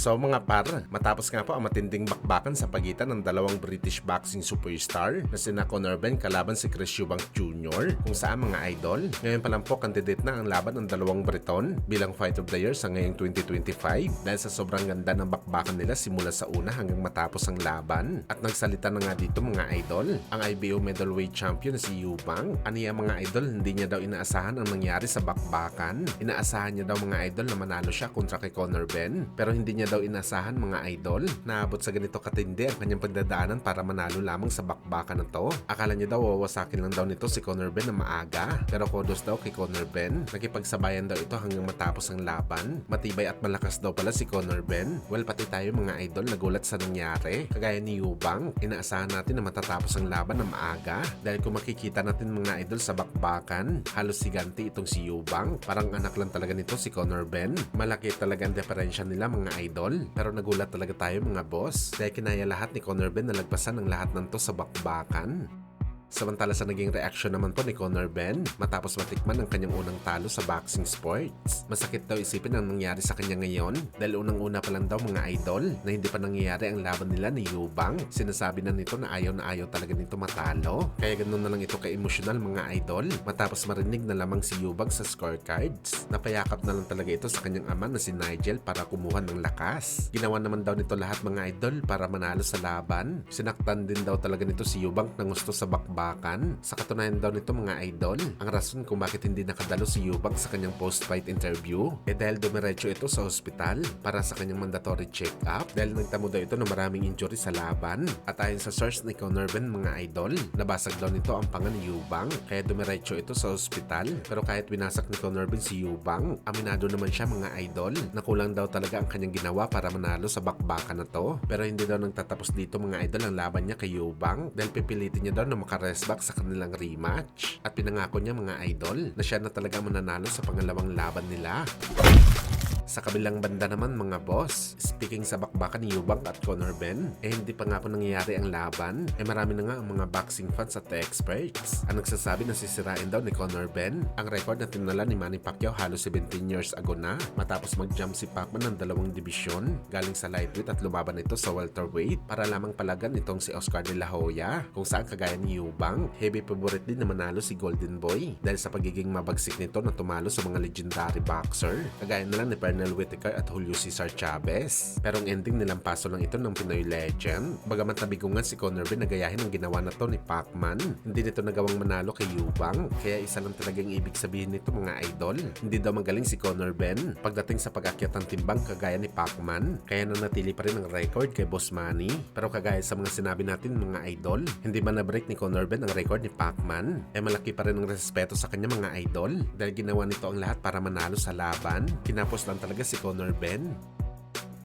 So mga par, matapos nga po ang matinding bakbakan sa pagitan ng dalawang British boxing superstar na sina Conor Benn kalaban si Chris Eubank Jr. kung saan mga idol, ngayon pa lang po candidate na ang laban ng dalawang Briton bilang Fight of the Year sa ngayong 2025 dahil sa sobrang ganda ng bakbakan nila simula sa una hanggang matapos ang laban. At nagsalita na nga dito mga idol, ang IBO middleweight champion na si Eubank. Aniya mga idol, hindi niya daw inaasahan ang nangyari sa bakbakan. Inaasahan niya daw mga idol na manalo siya kontra kay Conor Benn, pero hindi niya daw inasahan mga idol na abot sa ganito katindi ang kanyang pagdadaanan para manalo lamang sa bakbakan na to. Akala niya daw wawasakin lang daw nito si Conor Benn na maaga, pero kudos daw kay Conor Benn. Nakipagsabayan daw ito hanggang matapos ang laban. Matibay at malakas daw pala si Conor Benn. Well, pati tayo mga idol nagulat sa nangyari. Kagaya ni Eubank, inaasahan natin na matatapos ang laban na maaga dahil kung makikita natin mga idol sa bakbakan, halos siganti itong si Eubank. Parang anak lang talaga nito si Conor Benn. Malaki talaga ang diferensya nila mga idol. Pero nagulat talaga tayo mga boss dahil kinaya lahat ni Conor Benn na lagpasan ang lahat ng to sa bakbakan. Samantala sa naging reaksyon naman po ni Conor Benn matapos matikman ang kanyang unang talo sa boxing sports. Masakit daw isipin ang nangyari sa kanya ngayon dahil unang-una pa lang daw mga idol na hindi pa nangyayari ang laban nila ni Eubank. Sinasabi na nito na ayaw talaga nito matalo. Kaya ganun na lang ito ka-emosyonal mga idol matapos marinig na lamang si Eubank sa scorecards. Napayakap na lang talaga ito sa kanyang ama na si Nigel para kumuha ng lakas. Ginawa naman daw nito lahat mga idol para manalo sa laban. Sinaktan din daw talaga nito si Eubank ng gusto sa bakbakan. Sa katunayan daw nito mga idol, ang rason kung bakit hindi nakadalo si Eubank sa kanyang post-fight interview dahil dumiretso ito sa ospital para sa kanyang mandatory check-up dahil nagtamo daw ito ng maraming injury sa laban. At ayon sa source ni Conor Benn mga idol, nabasag daw nito ang panga ni Eubank kaya dumiretso ito sa ospital. Pero kahit binasak ni Conor Benn si Eubank, aminado naman siya mga idol na kulang daw talaga ang kanyang ginawa para manalo sa bakbakan na to. Pero hindi daw nagtatapos dito mga idol ang laban niya kay Eubank dahil pipilitin niya daw na makarest back sa kanilang rematch at pinangako niya mga idol na siya na talaga mananalo sa pangalawang laban nila. Sa kabilang banda naman mga boss, speaking sa bakbakan ni Eubank at Conor Benn, hindi pa nga po nangyayari ang laban, marami na nga ang mga boxing fans at experts ang nagsasabi na sisirain daw ni Conor Benn ang record na tinala ni Manny Pacquiao halos 17 years ago na matapos mag-jump si Pacman ng dalawang dibisyon galing sa lightweight at lumaban ito sa welterweight para lamang palagan itong si Oscar De La Hoya, kung saan kagaya ni Eubank, heavy favorite din na manalo si Golden Boy dahil sa pagiging mabagsik nito na tumalo sa mga legendary boxer kagaya na lang ni Pernell Whitaker at Julio Cesar Chavez. Pero ang ending nilang paso lang ito ng Pinoy legend. Bagamat nabigungan si Conor Benn na gayahin ang ginawa na to ni Pacman, hindi nito nagawang manalo kay Eubank. Kaya isa lang talagang ibig sabihin nito mga idol, hindi daw magaling si Conor Benn pagdating sa pag-akyat ng timbang kagaya ni Pacman. Kaya nanatili pa rin ang record kay Boss Manny. Pero kagaya sa mga sinabi natin mga idol, hindi man na-break ni Conor Benn ang record ni Pacman, malaki pa rin ang respeto sa kanya mga idol dahil ginawa nito ang lahat para manalo sa laban. Kinapos lang talaga si Conor Benn.